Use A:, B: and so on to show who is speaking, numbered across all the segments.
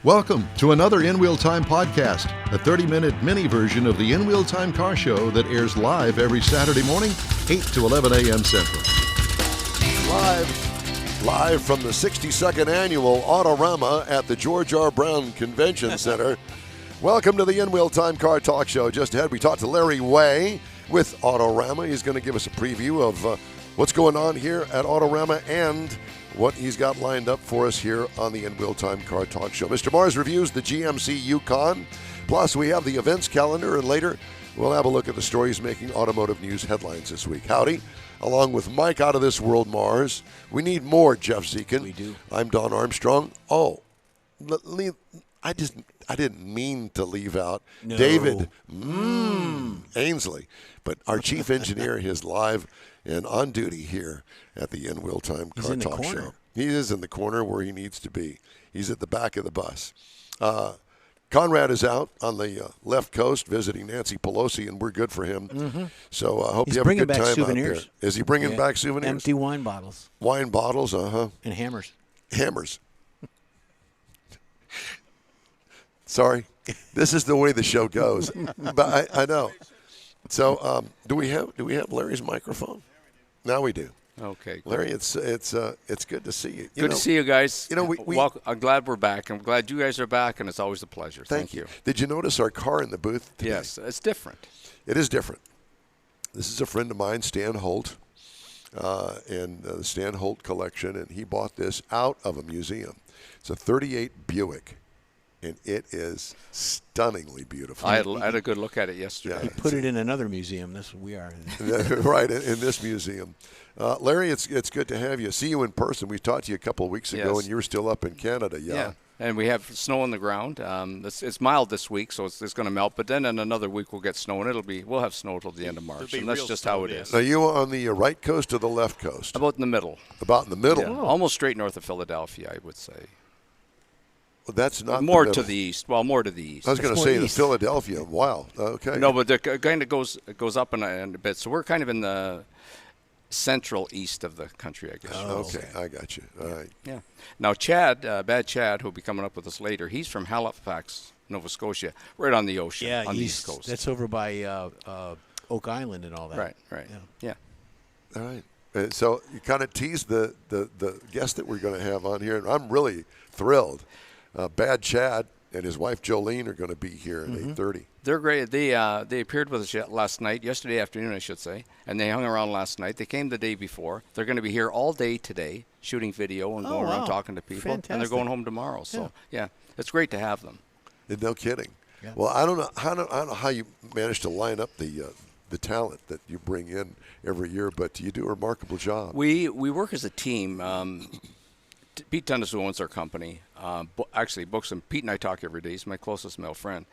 A: Welcome to another In Wheel Time podcast, a 30-minute mini version of the In Wheel Time car show that airs live every Saturday morning, 8 to 11 a.m. Central.
B: Live from the 62nd Annual Autorama at the George R. Brown Convention Center. Welcome to the In Wheel Time Car Talk Show. Just ahead, we talked to Larry Way with Autorama. He's going to give us a preview of what's going on here at Autorama and what he's got lined up for us here on the In Wheel Time Car Talk Show. Mr. Mars reviews the GMC Yukon. Plus, we have the events calendar, and later we'll have a look at the stories making automotive news headlines this week. Howdy. Along with Mike Out of This World Mars. We need more Jeff Zekin.
C: We do.
B: I'm Don Armstrong. Oh, I didn't mean to leave out David Ainsley. But our chief engineer is live and on duty here at the In Wheel Time Car Talk Show. He is in the corner where he needs to be. He's at the back of the bus. Conrad is out on the left coast visiting Nancy Pelosi, and we're good for him. Mm-hmm. So I hope you have a good time
C: souvenirs.
B: out there. Is he bringing back souvenirs?
C: Empty wine bottles.
B: Wine bottles,
C: And hammers.
B: Hammers. Sorry. This is the way the show goes. But I know. So do we have Larry's microphone? Now we do.
D: Okay,
B: Larry, it's good to see you.
D: Good to see you guys.
B: You know,
D: I'm glad we're back. I'm glad you guys are back, and it's always a pleasure. Thank you.
B: Did you notice our car in the booth today?
D: Yes, it's different.
B: It is different. This is a friend of mine, Stan Holt, and the Stan Holt collection, and he bought this out of a museum. It's a 38 Buick, and it is stunningly beautiful.
D: I had a good look at it yesterday.
B: Yeah,
C: He put it in another museum. That's what we are.
B: Right, in this museum. Larry, it's good to have you. See you in person. We talked to you a couple of weeks ago,
D: Yes.
B: and you were still up in Canada.
D: Yeah, and we have snow on the ground. It's mild this week, so it's going to melt. But then in another week we'll get snow, and we'll have snow till the end of March, and that's just how it is.
B: Now, you on the right coast or the left coast?
D: About in the middle.
B: About in the middle.
D: Yeah, almost straight north of Philadelphia, I would say.
B: Well, that's not
D: more
B: the
D: to the east. Well, more to the east.
B: I was going to say the Philadelphia. Wow. Okay.
D: No, but it kind of goes up in a bit. So we're kind of in the central east of the country, I guess.
B: Okay, I got you. All right.
D: Yeah. Now, Chad, Bad Chad, who'll be coming up with us later, he's from Halifax, Nova Scotia, right on the ocean, on the East Coast.
C: That's over by Oak Island and all that.
D: Right. Yeah.
B: All right. So you kind of teased the guest that we're going to have on here, and I'm really thrilled. Bad Chad and his wife Jolene are going to be here at 8:30.
D: They're great. They appeared with us yesterday afternoon, I should say, and they hung around last night. They came the day before. They're going to be here all day today, shooting video and going around talking to people.
C: Fantastic.
D: And they're going home tomorrow. So yeah, it's great to have them.
B: No kidding.
C: Yeah.
B: Well, I don't know how you manage to line up the talent that you bring in every year, but you do a remarkable job.
D: We work as a team. Pete Tunnis, who owns our company, actually books him. Pete and I talk every day. He's my closest male friend.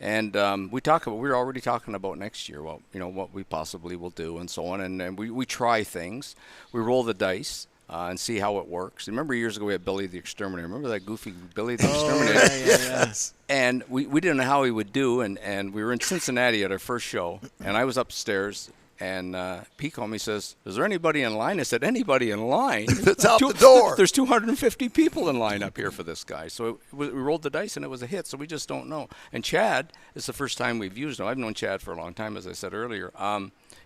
D: And we're already talking about next year, what we possibly will do and so on. And we try things. We roll the dice and see how it works. Remember years ago we had Billy the Exterminator. Remember that goofy Billy the Exterminator?
C: Yes.
D: And we didn't know how he would do. And we were in Cincinnati at our first show. And I was upstairs. And Pete called me and says, is there anybody in line? I said, anybody in line?
B: It's out the door.
D: There's 250 people in line up here for this guy. So we rolled the dice, and it was a hit, so we just don't know. And Chad is the first time we've used him. I've known Chad for a long time, as I said earlier.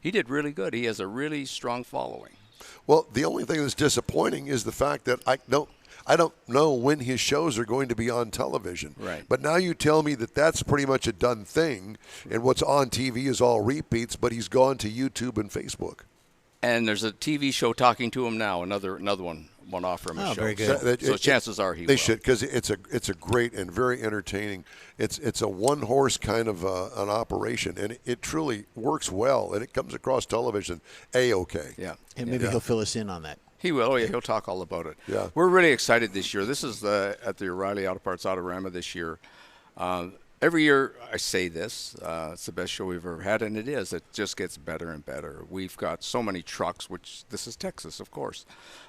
D: He did really good. He has a really strong following.
B: Well, the only thing that's disappointing is the fact that I don't know when his shows are going to be on television.
D: Right.
B: But now you tell me that that's pretty much a done thing, and what's on TV is all repeats, but he's gone to YouTube and Facebook.
D: And there's a TV show talking to him now, another one offer him a show.
C: Very good.
D: So chances are he
B: they
D: will.
B: should, because it's a great and very entertaining. It's a one-horse kind of an operation, and it truly works well, and it comes across television A-okay.
D: Yeah.
C: And maybe he'll fill us in on that.
D: He will. Oh, yeah, he'll talk all about it.
B: Yeah.
D: We're really excited this year. This is at the O'Reilly Auto Parts Autorama this year. Every year I say this, it's the best show we've ever had, and it is. It just gets better and better. We've got so many trucks, which this is Texas, of course.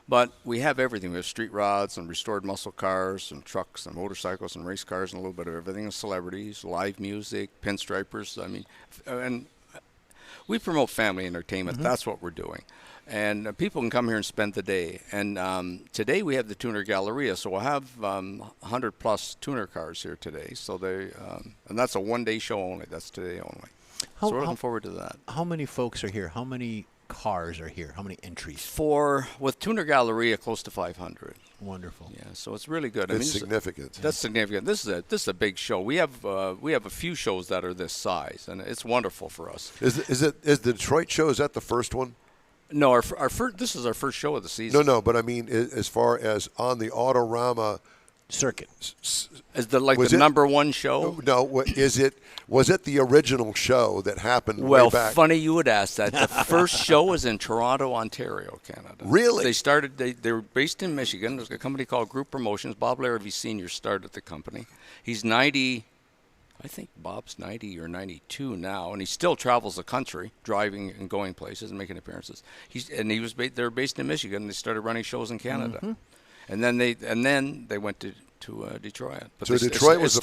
D: But we have everything. We have street rods and restored muscle cars and trucks and motorcycles and race cars and a little bit of everything, and celebrities, live music, pinstripers. I mean, and we promote family entertainment. That's what we're doing. And people can come here and spend the day. And today we have the Tuner Galleria, so we'll have 100-plus tuner cars here today. So and that's a one-day show only. That's today only. So we're looking forward to that.
C: How many folks are here? How many cars are here? How many entries?
D: With Tuner Galleria, close to 500.
C: Wonderful.
D: Yeah, so it's really good.
B: It's significant.
D: That's significant. This is a big show. We have a few shows that are this size, and it's wonderful for us.
B: Is the Detroit show, is that the first one?
D: No, our first. This is our first show of the season.
B: No, but I mean, as far as on the Autorama
C: circuit,
D: is the number one show?
B: No, was it the original show that happened
D: Well,
B: way back?
D: funny you would ask that. The first show was in Toronto, Ontario, Canada.
B: Really?
D: They were based in Michigan. There's a company called Group Promotions. Bob Larrabee Sr. started the company. He's 90. I think Bob's 90 or 92 now, and he still travels the country, driving and going places and making appearances. They're based in Michigan, and they started running shows in Canada, and then they went to Detroit. But
B: so Detroit was the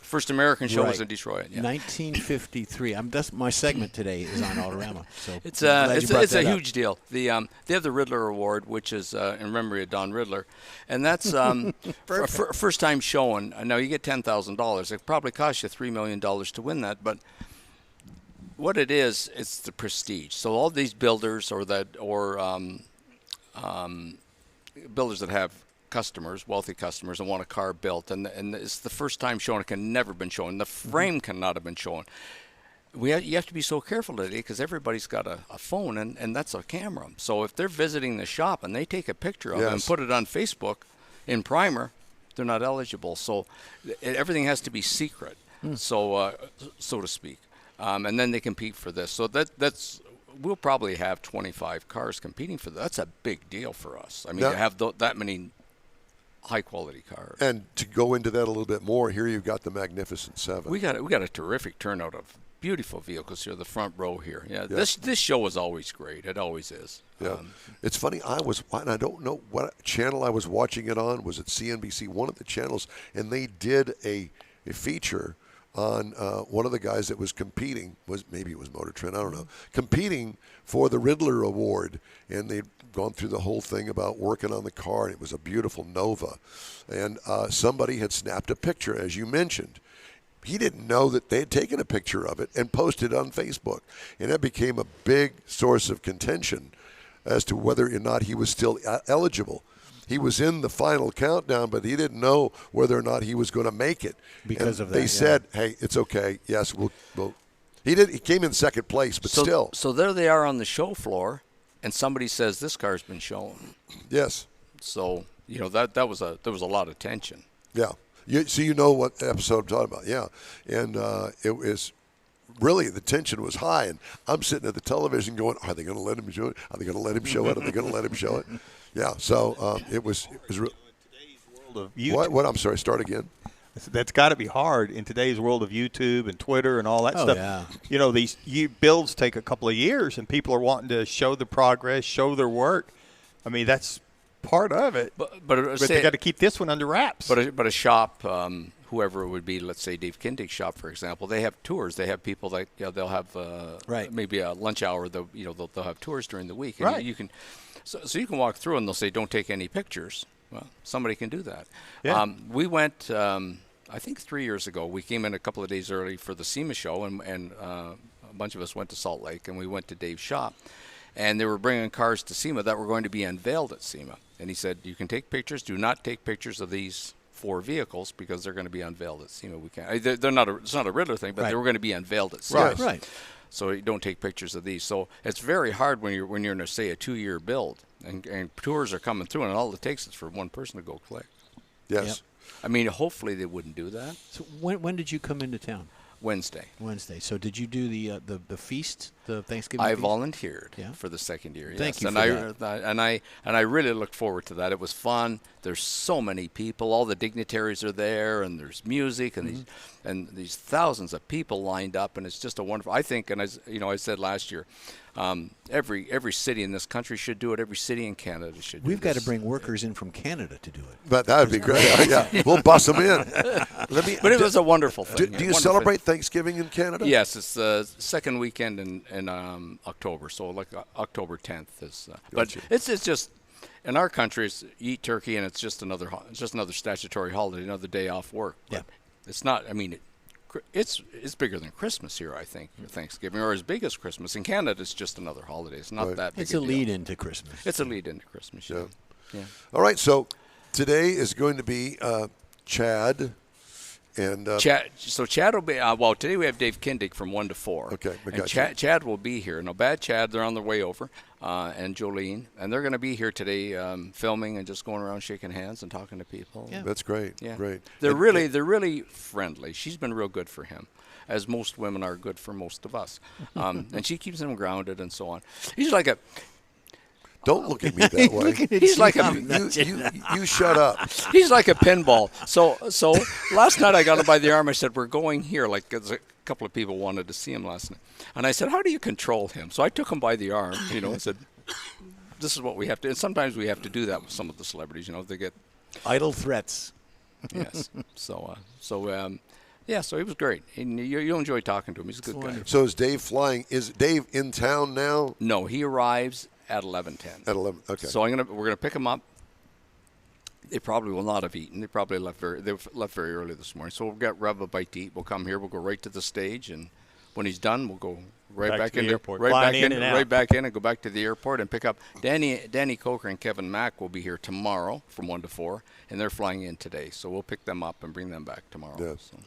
D: first American show was in Detroit. Yeah.
C: 1953. That's my segment today is on Autorama. So
D: it's a huge deal. They have the Riddler Award, which is in memory of Don Riddler, and that's first time showing. Now you get $10,000. It probably costs you $3 million to win that, but what it is, it's the prestige. So all these builders or builders that have wealthy customers, and want a car built, and it's the first time shown. It can never been shown. The frame cannot have been shown. You have to be so careful today because everybody's got a phone, and that's a camera. So if they're visiting the shop and they take a picture of it and put it on Facebook in primer, they're not eligible. So everything has to be secret, so to speak. And then they compete for this. So that's. We'll probably have 25 cars competing for that. That's a big deal for us. I mean, to have that many high-quality cars. And
B: to go into that a little bit more, here you've got the Magnificent Seven.
D: We got a terrific turnout of beautiful vehicles here, the front row here. Yeah, this show is always great. It always is.
B: Yeah, it's funny. I don't know what channel I was watching it on. Was it CNBC? One of the channels, and they did a feature on one of the guys that was competing. Maybe it was Motor Trend, I don't know, competing for the Riddler Award, and they'd gone through the whole thing about working on the car, and it was a beautiful Nova, and somebody had snapped a picture, as you mentioned. He didn't know that they had taken a picture of it and posted it on Facebook, and that became a big source of contention as to whether or not he was still eligible. He was in the final countdown, but he didn't know whether or not he was going to make it.
C: Because of that,
B: they said, "Hey, it's okay. Yes, we'll." He did. He came in second place, but still.
D: So there they are on the show floor, and somebody says this car's been shown.
B: Yes.
D: So there was a lot of tension.
B: Yeah. So you know what episode I'm talking about. Yeah, and it was. Really, the tension was high, and I'm sitting at the television going, "Are they going to let him show it? Are they going to let him show it? Are they going to let him show it?" Yeah. So it was. What? I'm sorry. Start again.
E: That's got to be hard in today's world of YouTube and Twitter and all that stuff.
C: Yeah.
E: These builds take a couple of years, and people are wanting to show the progress, show their work. I mean, that's part of it. But they got to keep this one under wraps.
D: But a shop. Whoever it would be, let's say Dave Kindig's shop, for example, they have tours. They have people that they'll have maybe a lunch hour. They'll have tours during the week. And you can, so you can walk through and they'll say, "Don't take any pictures." Well, somebody can do that.
E: Yeah.
D: We went, I think 3 years ago. We came in a couple of days early for the SEMA show, and a bunch of us went to Salt Lake, and we went to Dave's shop, and they were bringing cars to SEMA that were going to be unveiled at SEMA. And he said, "You can take pictures. Do not take pictures of these 4 vehicles because they're going to be unveiled at SEMA. We can't. They're not. It's not a Riddler thing, but they were going to be unveiled at SEMA.
C: Right.
D: So you don't take pictures of these. So it's very hard when you're in say a 2-year build, and tours are coming through, and all it takes is for one person to go click.
B: Yes.
C: Yep.
D: I mean, hopefully they wouldn't do that.
C: So when did you come into town?
D: Wednesday.
C: So did you do the feast, the Thanksgiving?
D: I
C: feast?
D: volunteered for the second year.
C: Thank
D: yes.
C: you
D: and
C: for
D: I, that. And I really looked forward to that. It was fun. There's so many people. All the dignitaries are there, and there's music, and these thousands of people lined up, and it's just a wonderful. I think, and as I said last year, Every city in this country should do it. Every city in Canada should do it.
C: We've got to bring workers in from Canada to do it.
B: But that would be great. Yeah, we'll bus them in.
D: But it was a wonderful thing.
B: Do you celebrate Thanksgiving in Canada?
D: Yes, it's the second weekend in October, so like October 10th is. But it's just in our country, it's you eat turkey and it's just another statutory holiday, another day off work. But it's not. I mean, it's bigger than Christmas here, I think, Thanksgiving, or as big as Christmas. In Canada, it's just another holiday. It's not that big.
C: It's a lead into Christmas.
D: It's a lead into Christmas. Yeah.
B: All right. So today is going to be Chad. And
D: Chad will be today we have Dave Kindig from 1 to 4.
B: Okay,
D: and Chad will be here. No bad Chad, they're on their way over, and Jolene, and they're going to be here today, filming and just going around shaking hands and talking to people.
B: Yeah. That's great.
D: Yeah.
B: Great.
D: They're really friendly. She's been real good for him, as most women are good for most of us, and she keeps him grounded and so on. He's like a.
B: Don't look at me that way.
D: He's like
B: you shut up.
D: He's like a pinball. So last night I got him by the arm. I said, "We're going here." Like a couple of people wanted to see him last night, and I said, "How do you control him?" So I took him by the arm, and said, "This is what we have to." And sometimes we have to do that with some of the celebrities. They get
C: idle threats.
D: Yes. So he was great. And you'll enjoy talking to him. He's a good guy.
B: So is Dave flying? Is Dave in town now?
D: No, he arrives at 11:10.
B: At 11, okay.
D: So we're gonna pick them up. They probably will not have eaten. They probably left very early this morning. So we'll get Rev a bite to eat. We'll come here. We'll go right to the stage, and when he's done, we'll go right back in the airport. Right back in, and go back to the airport and pick up Danny Coker and Kevin Mack will be here tomorrow from 1 to 4, and they're flying in today. So we'll pick them up and bring them back tomorrow.
B: Yes. So.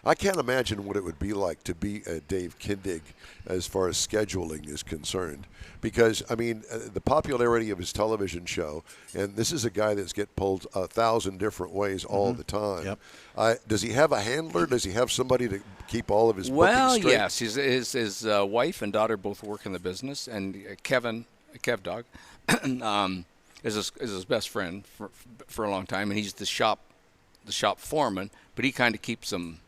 B: I can't imagine what it would be like to be a Dave Kindig as far as scheduling is concerned. Because, I mean, the popularity of his television show, and this is a guy that's get pulled 1,000 different ways all the time.
D: Yep.
B: Does he have a handler? Does he have somebody to keep all of his
D: Well,
B: bookings
D: yes.
B: straight?
D: His wife and daughter both work in the business, and Kev Dog, is his best friend for a long time, and he's the shop foreman, but he kind of keeps him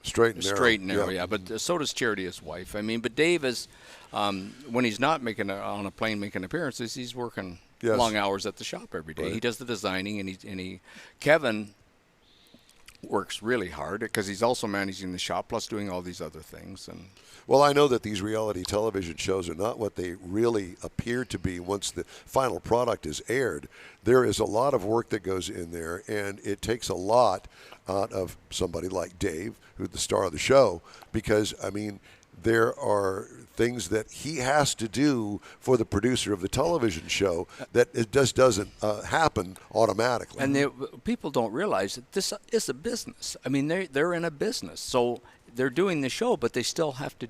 B: straight and narrow.
D: Yeah. But so does Charity, his wife. I mean, but Dave is when he's not on a plane making appearances, he's working long hours at the shop every day. Right. He does the designing, and Kevin works really hard because he's also managing the shop plus doing all these other things. And
B: well, I know that these reality television shows are not what they really appear to be once the final product is aired. There is a lot of work that goes in there, and it takes a lot out of somebody like Dave, who's the star of the show, because, I mean, there are things that he has to do for the producer of the television show that it just doesn't happen automatically.
D: And people don't realize that this is a business. I mean, they're in a business, so they're doing the show, but they still have to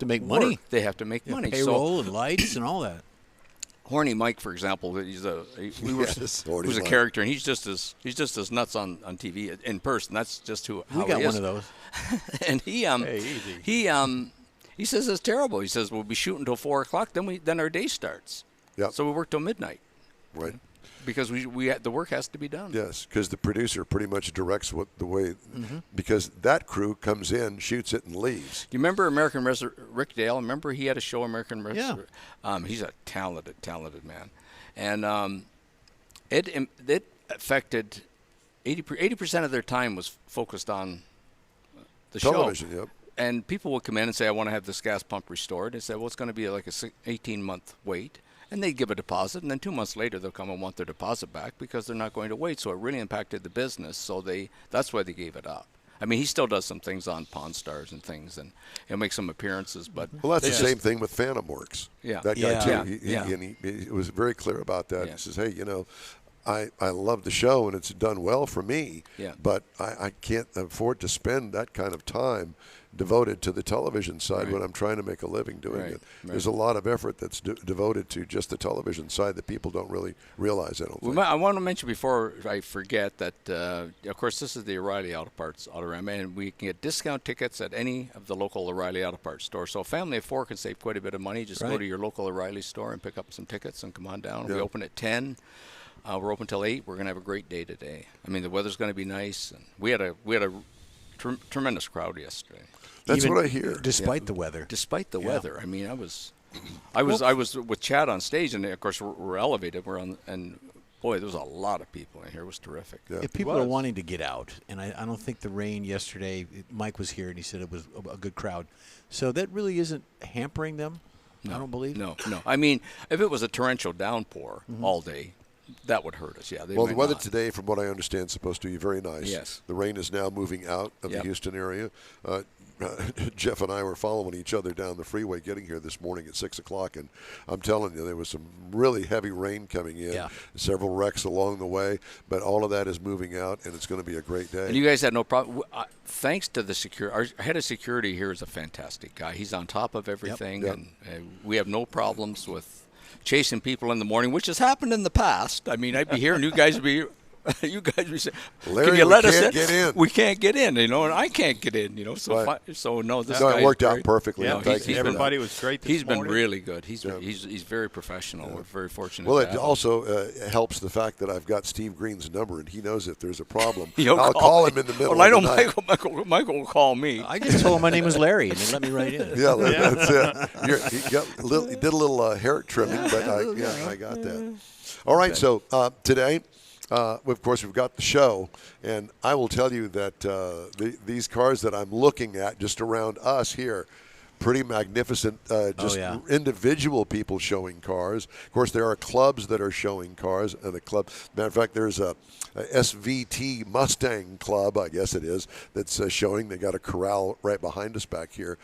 C: make money.
D: They have to make money.
C: Payroll and lights and all that.
D: Horny Mike, for example, he was a character, and he's just as nuts on TV in person. That's just how
C: we got
D: he is.
C: One of those.
D: And he says it's terrible. He says we'll be shooting till 4 o'clock, then our day starts.
B: Yep.
D: So we work till midnight.
B: Right.
D: Because the work has to be done.
B: Yes, because the producer pretty much directs because that crew comes in, shoots it, and leaves.
D: Do you remember Rick Dale? Remember he had a show, American Resurrection? Yeah. He's a talented man. And it affected 80% of their time was focused on the
B: television,
D: show.
B: Yep.
D: And people would come in and say, I want to have this gas pump restored. They say, well, it's going to be like a 18-month wait. And they give a deposit, and then 2 months later they'll come and want their deposit back because they're not going to wait. So it really impacted the business. So that's why they gave it up. I mean, he still does some things on Pawn Stars and things, and he'll make some appearances. But
B: that's the same thing with Phantom Works.
D: Yeah,
B: that guy too.
D: Yeah.
B: He was very clear about that.
D: Yeah.
B: He says, "Hey, I love the show and it's done well for me, but I can't afford to spend that kind of time devoted to the television side when I'm trying to make a living doing it. There's a lot of effort that's devoted to just the television side that people don't really realize. I
D: want to mention before I forget that, of course, this is the O'Reilly Auto Parts Autorama, and we can get discount tickets at any of the local O'Reilly Auto Parts stores. So a family of 4 can save quite a bit of money. Just go to your local O'Reilly store and pick up some tickets and come on down. We open at 10. We're open till 8. We're going to have a great day today. I mean, the weather's going to be nice. And we had a tremendous crowd yesterday.
B: That's
C: Even
B: what I hear.
C: Despite the weather.
D: Despite the weather, I mean, I was with Chad on stage, and of course we're elevated. We're on, and boy, there was a lot of people in here. It was terrific.
B: Yeah.
C: If people are wanting to get out, and I don't think the rain yesterday, Mike was here and he said it was a good crowd. So that really isn't hampering them, I don't believe.
D: No. I mean, if it was a torrential downpour all day, that would hurt us. Yeah.
B: Well, the weather today, from what I understand, is supposed to be very nice.
D: Yes.
B: The rain is now moving out of the Houston area. Jeff and I were following each other down the freeway getting here this morning at 6 o'clock, and I'm telling you, there was some really heavy rain coming in, several wrecks along the way, but all of that is moving out, and it's going to be a great day.
D: And you guys had no problem. Thanks to the security, our head of security here is a fantastic guy. He's on top of everything, and we have no problems with chasing people in the morning, which has happened in the past. I mean, I'd be here, and you guys would be saying,
B: Larry,
D: can you let us
B: get in?
D: We can't get in, and I can't get in, So this guy
B: it worked out perfectly.
E: Yeah, everybody was great this morning.
D: He's been really good. He's very professional. We're very fortunate.
B: Well, it also helps the fact that I've got Steve Green's number, and he knows if there's a problem,
D: I'll
B: call him in the middle.
D: Well, I know
B: of the night.
D: Michael will call me.
C: I just told him my name was Larry, and they let me right in.
B: That's it. He did a little hair trimming, but I got that. All right, so today. Of course, we've got the show, and I will tell you that these cars that I'm looking at just around us here, pretty magnificent, individual people showing cars. Of course, there are clubs that are showing cars, and matter of fact, there's a SVT Mustang Club, I guess it is, that's showing. They got a corral right behind us back here.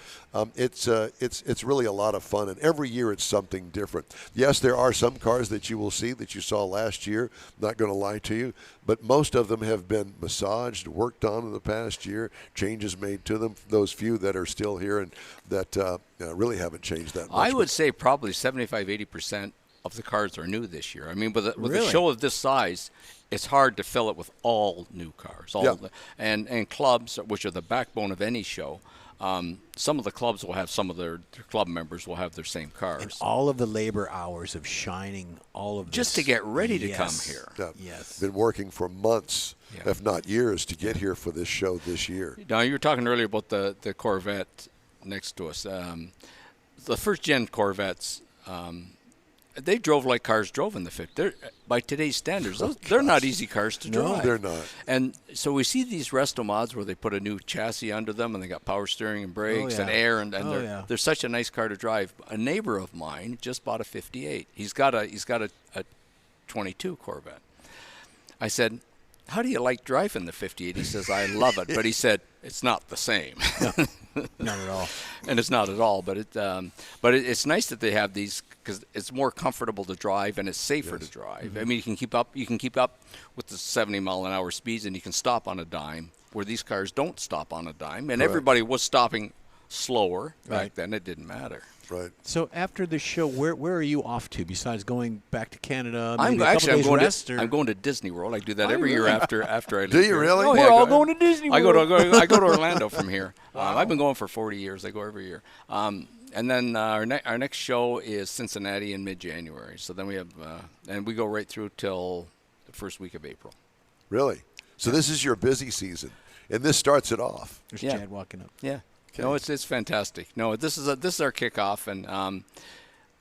B: It's really a lot of fun, and every year it's something different. Yes, there are some cars that you will see that you saw last year, not going to lie to you, but most of them have been massaged, worked on in the past year, changes made to them, those few that are still here and that really haven't changed that much.
D: I would say probably 75-80% of the cars are new this year. I mean, with a show of this size, it's hard to fill it with all new cars. And clubs, which are the backbone of any show, some of the clubs will have some of their club members will have their same cars.
C: And all of the labor hours of shining all of
D: just
C: this.
D: to get ready to come here.
C: Yes.
B: Been working for months, if not years, to get here for this show this year.
D: Now, you were talking earlier about the Corvette next to us. The first-gen Corvettes, they drove like cars drove in the 50s. By today's standards, they're not easy cars to drive.
B: No, they're not.
D: And so we see these resto mods where they put a new chassis under them, and they got power steering and brakes and air, and they're such a nice car to drive. A neighbor of mine just bought a 58. He's got a 22 Corvette. I said, how do you like driving the 58? He says, I love it. But he said, it's not the same.
C: Not at all.
D: And it's not at all. But it's nice that they have these because it's more comfortable to drive and it's safer to drive. Mm-hmm. I mean, you can keep up with the 70-mile-an-hour speeds, and you can stop on a dime, where these cars don't stop on a dime. And everybody was stopping slower back then. It didn't matter.
B: Right.
C: So after the show, where are you off to besides going back to Canada?
D: I'm going to Disney World. I do that every year after I leave.
B: Do you really?
C: We're all going to Disney World.
D: I go to Orlando from here. Wow. I've been going for 40 years. I go every year. And then our next show is Cincinnati in mid-January. So then we have and we go right through till the first week of April.
B: Really? So this is your busy season, and this starts it off.
C: There's Chad walking up.
D: Yeah. Okay. No, it's fantastic. No, this is our kickoff, and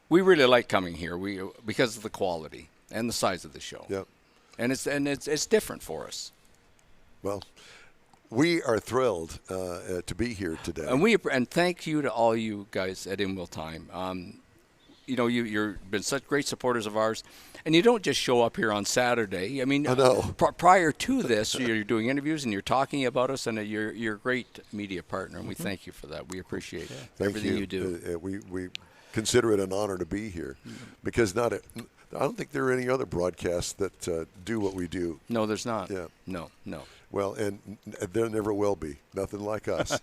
D: we really like coming here. Because of the quality and the size of the show.
B: Yep.
D: And it's different for us.
B: Well, we are thrilled to be here today.
D: And thank you to all you guys at In Wheel Time. You've been such great supporters of ours. And you don't just show up here on Saturday. I mean,
B: I know.
D: Prior to this, you're doing interviews and you're talking about us, and you're a great media partner, and we thank you for that. We appreciate everything you do.
B: We consider it an honor to be here because I don't think there are any other broadcasts that do what we do.
D: No, there's not.
B: Yeah.
D: No.
B: Well, and there never will be. Nothing like us.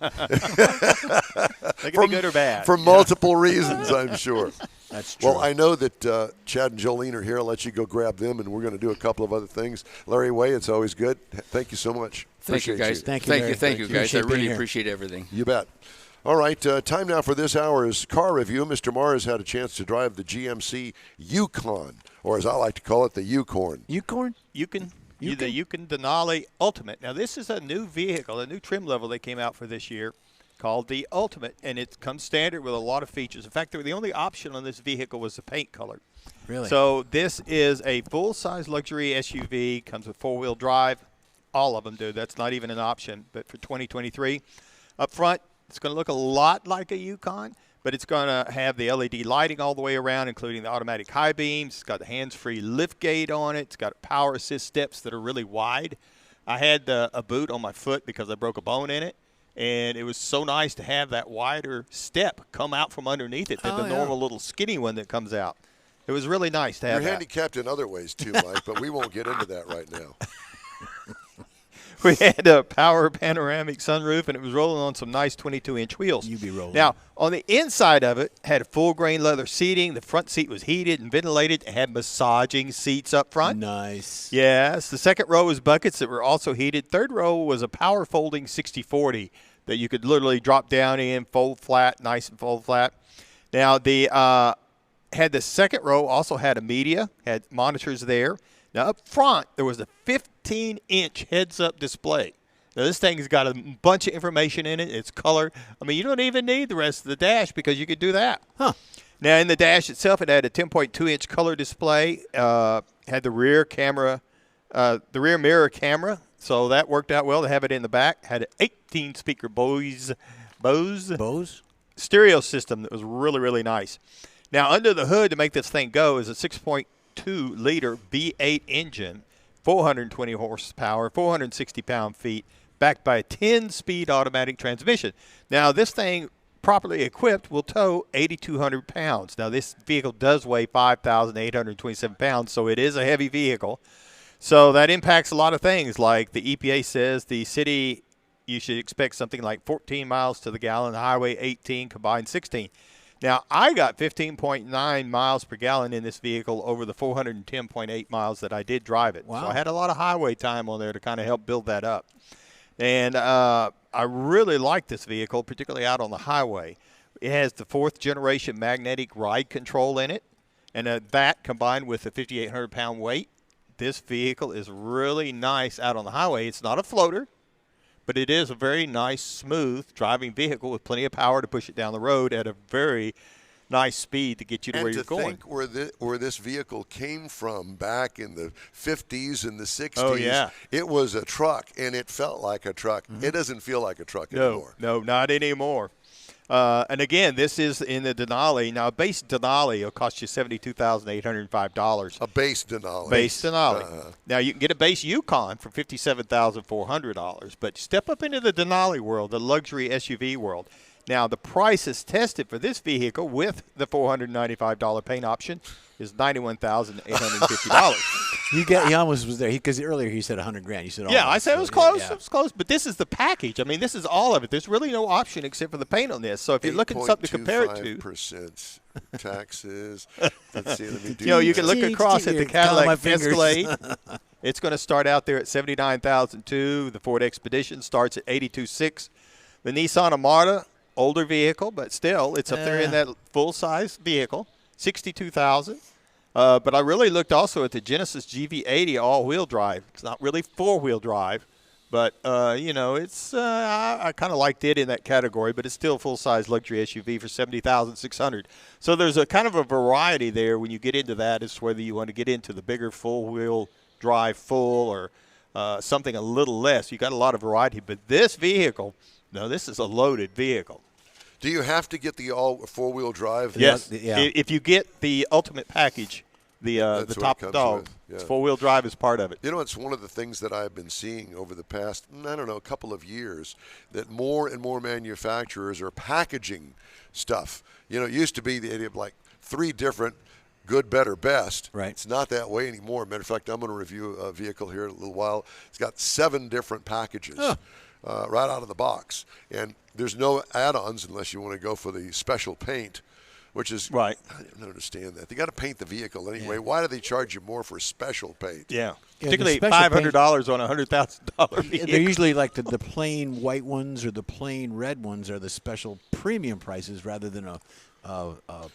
E: They can be good or bad.
B: For multiple reasons, I'm sure.
C: That's true.
B: Well, I know that Chad and Jolene are here. I'll let you go grab them, and we're going to do a couple of other things. Larry Way, it's always good. Thank you so much.
D: Thank you, guys.
C: Thank you,
D: guys. I really appreciate everything.
B: You bet. All right, time now for this hour's car review. Mr. Mars had a chance to drive the GMC Yukon, or as I like to call it, the Yukorn.
C: Yukorn?
E: Yukon? The Yukon Denali Ultimate. Now, this is a new vehicle, a new trim level they came out for this year called the Ultimate, and it comes standard with a lot of features. In fact, the only option on this vehicle was the paint color.
C: Really?
E: So this is a full-size luxury SUV, comes with four-wheel drive. All of them do. That's not even an option. But for 2023, up front, it's going to look a lot like a Yukon, but it's going to have the LED lighting all the way around, including the automatic high beams. It's got the hands-free lift gate on it. It's got power assist steps that are really wide. I had a boot on my foot because I broke a bone in it, and it was so nice to have that wider step come out from underneath it than the normal little skinny one that comes out. It was really nice to have.
B: You're handicapped in other ways too, Mike, but we won't get into that right now.
E: We had a power panoramic sunroof, and it was rolling on some nice 22-inch wheels.
C: You be rolling.
E: Now, on the inside of it, had full grain leather seating. The front seat was heated and ventilated. It had massaging seats up front.
C: Nice.
E: Yes. The second row was buckets that were also heated. Third row was a power folding 60/40 that you could literally drop down in, fold flat, nice and fold flat. Now, the had the second row also had a media, had monitors there. Now, up front, there was a 15-inch heads-up display. Now, this thing's got a bunch of information in it. It's color. I mean, you don't even need the rest of the dash because you could do that.
C: Huh.
E: Now, in the dash itself, it had a 10.2-inch color display. Had the rear camera, the rear mirror camera, so that worked out well to have it in the back. Had an 18-speaker Bose stereo system that was really, really nice. Now, under the hood to make this thing go is a 6.2-liter V8 engine, 420 horsepower, 460 pound-feet, backed by a 10-speed automatic transmission. Now, this thing, properly equipped, will tow 8,200 pounds. Now, this vehicle does weigh 5,827 pounds, so it is a heavy vehicle. So that impacts a lot of things, like the EPA says the city, you should expect something like 14 miles to the gallon, the highway 18, combined 16. Now, I got 15.9 miles per gallon in this vehicle over the 410.8 miles that I did drive it.
C: Wow.
E: So I had a lot of highway time on there to kind of help build that up. And I really like this vehicle, particularly out on the highway. It has the fourth-generation magnetic ride control in it, and that combined with the 5,800-pound weight, this vehicle is really nice out on the highway. It's not a floater, but it is a very nice, smooth driving vehicle with plenty of power to push it down the road at a very nice speed to get you to where you're going.
B: And to think where this vehicle came from back in the 50s and the 60s, it was a truck, and it felt like a truck. Mm-hmm. It doesn't feel like a truck anymore.
E: No, not anymore. And again, this is in the Denali. Now, a base Denali will cost you $72,805.
B: A base Denali.
E: Base Denali. Now, you can get a base Yukon for $57,400. But step up into the Denali world, the luxury SUV world. Now, the price is tested for this vehicle with the $495 paint option is $91,850.
C: He almost was there because earlier he said $100,000. You said
E: I said it was close. Yeah. It was close, but this is the package. I mean, this is all of it. There's really no option except for the paint on this. So if you're looking at something to compare it to,
B: 8.25% taxes. Let's see, let me do
E: you can look across at the Cadillac Escalade. It's going to start out there at $79,200. The Ford Expedition starts at $82,600. The Nissan Armada, older vehicle, but still, it's up there in that full-size vehicle, $62,000. But I really looked also at the Genesis GV80 all-wheel drive. It's not really four-wheel drive, but, it's I kind of liked it in that category, but it's still a full-size luxury SUV for $70,600. So there's a kind of a variety there when you get into that as to whether you want to get into the bigger full-wheel drive or something a little less. You got a lot of variety, but this vehicle, this is a loaded vehicle.
B: Do you have to get the all four-wheel drive?
E: Yes. If you get the ultimate package, the top dog, four-wheel drive is part of it.
B: You know, it's one of the things that I've been seeing over the past, a couple of years, that more and more manufacturers are packaging stuff. It used to be the idea of like 3 different good, better, best.
C: Right.
B: It's not that way anymore. Matter of fact, I'm going to review a vehicle here in a little while. It's got 7 different packages. Right out of the box. And there's no add-ons unless you want to go for the special paint, which is
E: right.
B: I don't understand that. They got to paint the vehicle anyway. Yeah. Why do they charge you more for special paint?
E: Yeah. Particularly $500 on a $100,000 vehicle.
C: They're usually like the plain white ones or the plain red ones are the special premium prices rather than a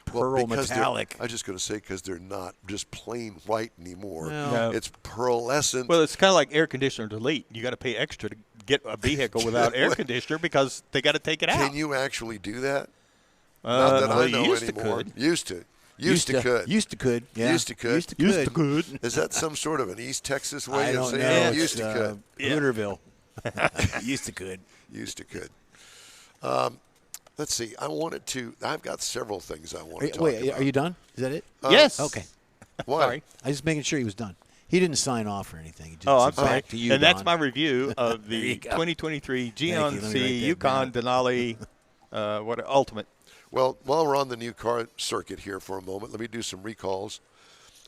C: pearl
B: because
C: metallic.
B: I was just going to say because they're not just plain white anymore.
E: No.
B: It's pearlescent.
E: Well, it's kind of like air conditioner delete. You got to pay extra to get a vehicle without air conditioner because they got to take it out.
B: Can you actually do that? Not that I know anymore. Used to. Used to could.
C: Used to could. Yeah.
B: Used to could.
E: Used to good.
B: Is that some sort of an East Texas way
C: I
B: of
C: don't
B: saying
C: know.
B: it? Used to could.
C: Hooterville. Used to could.
B: Used to could. Let's see. I've got several things I want to talk
C: Wait,
B: about.
C: are you done? Is that it?
E: Yes.
C: Okay.
B: Why?
E: Sorry.
C: I was just making sure he was done. He didn't sign off or anything. He just
E: Oh, I'm
C: said
E: sorry.
C: back to you,
E: And that's
C: Don.
E: my review of
C: There you
E: the
C: go.
E: 2023
C: Thank you. Let me
E: GMC
C: write that
E: Yukon Denali Ultimate.
B: Well, while we're on the new car circuit here for a moment, let me do some recalls.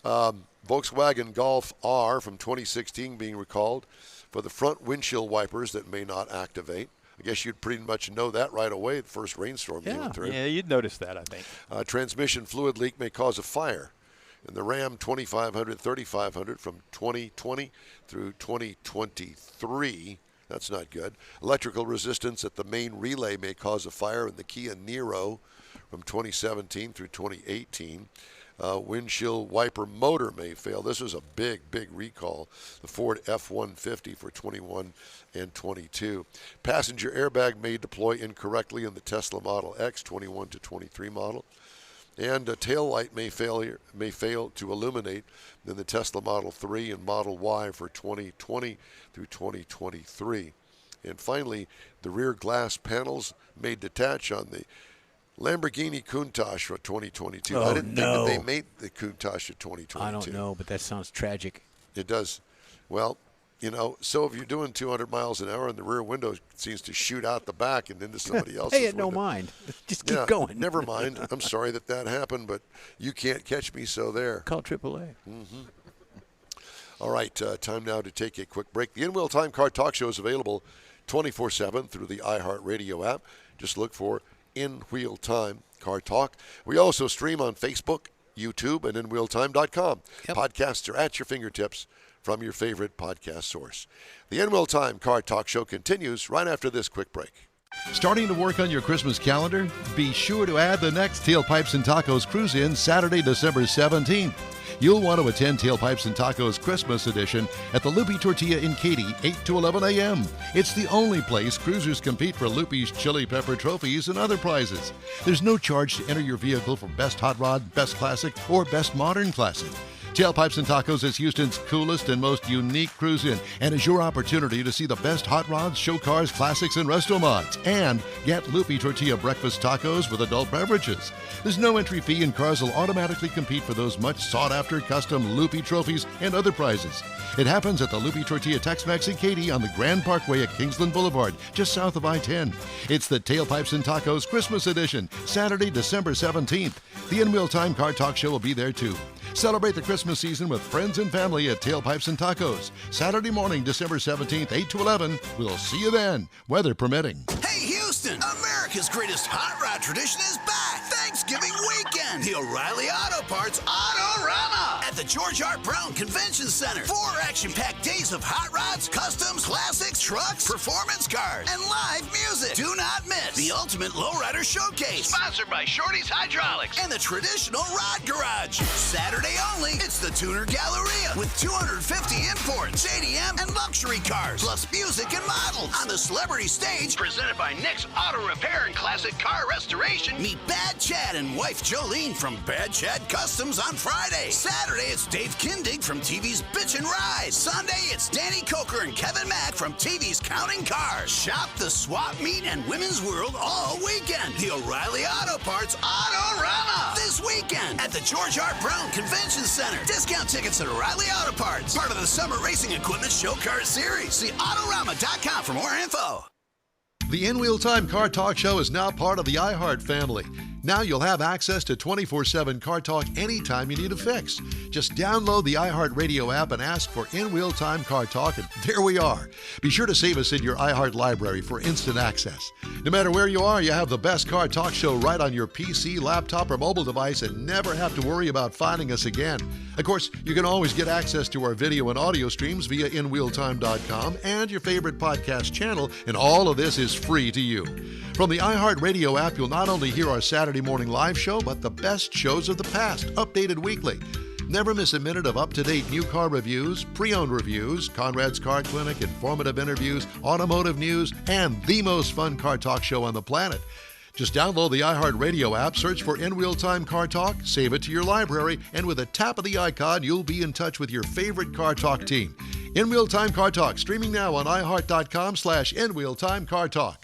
B: Volkswagen Golf R from 2016 being recalled for the front windshield wipers that may not activate. I guess you'd pretty much know that right away the first rainstorm you went through.
E: Yeah, you'd notice that, I think.
B: Transmission fluid leak may cause a fire. In the Ram 2500, 3500 from 2020 through 2023. That's not good. Electrical resistance at the main relay may cause a fire in the Kia Niro from 2017 through 2018. Windshield wiper motor may fail. This was a big recall. The Ford F-150 for 21 and 22. Passenger airbag may deploy incorrectly in the Tesla Model X 21 to 23 model. And a tail light may fail to illuminate in the Tesla Model 3 and Model Y for 2020 through 2023. And finally, the rear glass panels may detach on the Lamborghini Countach for 2022.
C: Oh,
B: I didn't think
C: no.
B: that they made the Countach for 2022.
C: I don't know, but that sounds tragic.
B: It does. Well, so if you're doing 200 miles an hour and the rear window seems to shoot out the back and into somebody else's
C: Hey,
B: window.
C: no mind. Just keep going.
B: Never mind. I'm sorry that happened, but you can't catch me, so there.
C: Call AAA.
B: All right, time now to take a quick break. The In-Wheel Time Car Talk Show is available 24/7 through the iHeart Radio app. Just look for In-Wheel Time Car Talk. We also stream on Facebook, YouTube, and InWheelTime.com.
C: Yep.
B: Podcasts are at your fingertips from your favorite podcast source. The In-Wheel Time Car Talk Show continues right after this quick break.
A: Starting to work on your Christmas calendar? Be sure to add the next Tailpipes and Tacos Cruise-In Saturday, December 17th. You'll want to attend Tailpipes and Tacos Christmas Edition at the Loopy Tortilla in Katy, 8 to 11 a.m. It's the only place cruisers compete for Loopy's Chili Pepper trophies and other prizes. There's no charge to enter your vehicle for Best Hot Rod, Best Classic, or Best Modern Classic. Tailpipes and Tacos is Houston's coolest and most unique cruise-in and is your opportunity to see the best hot rods, show cars, classics, and resto mods. And get Loopy Tortilla breakfast tacos with adult beverages. There's no entry fee and cars will automatically compete for those much sought-after custom Loopy trophies and other prizes. It happens at the Loopy Tortilla Tex-Mex in Katy on the Grand Parkway at Kingsland Boulevard, just south of I-10. It's the Tailpipes and Tacos Christmas Edition, Saturday, December 17th. The In-Wheel Time Car Talk Show will be there too. Celebrate the Christmas season with friends and family at Tailpipes and Tacos. Saturday morning, December 17th, 8 to 11. We'll see you then, weather permitting.
F: Hey, Houston! America's greatest hot rod tradition is back! Thanksgiving weekend! The O'Reilly Auto Parts Autorama at the George R. Brown Convention Center. 4 action-packed days of hot rods, customs, classics, trucks, performance cars, and live music. Do not miss the Ultimate Lowrider Showcase, sponsored by Shorty's Hydraulics and the Traditional Rod Garage. Saturday only, it's the Tuner Galleria with 250 imports, JDM, and luxury cars, plus music and models. On the celebrity stage, presented by Nick's Auto Repair and Classic Car Restoration, meet Bad Chad and wife Jolene from Bad Chad Customs on Friday. Saturday, it's Dave Kindig from TV's Bitch and Rise. Sunday, it's Danny Coker and Kevin Mack from TV's Counting Cars. Shop the swap meet and women's world all weekend. The O'Reilly Auto Parts Autorama this weekend at the George R. Brown Convention Center. Discount tickets at O'Reilly Auto Parts, part of the Summer Racing Equipment Show Car Series. See Autorama.com for more info.
A: The In-Wheel Time Car Talk Show is now part of the iHeart family. Now you'll have access to 24/7 Car Talk anytime you need a fix. Just download the iHeart Radio app and ask for In-Wheel Time Car Talk, and there we are. Be sure to save us in your iHeart library for instant access. No matter where you are, you have the best Car Talk Show right on your PC, laptop, or mobile device and never have to worry about finding us again. Of course, you can always get access to our video and audio streams via InWheelTime.com and your favorite podcast channel, and all of this is free to you. From the iHeart Radio app, you'll not only hear our Saturday Saturday morning live show, but the best shows of the past, updated weekly. Never miss a minute of up-to-date new car reviews, pre-owned reviews, Conrad's Car Clinic, informative interviews, automotive news, and the most fun car talk show on the planet. Just download the iHeart Radio app, search for In Real Time Car Talk, save it to your library, and with a tap of the icon, you'll be in touch with your favorite car talk team. In Real Time Car Talk, streaming now on iHeart.com/InRealTimeCarTalk.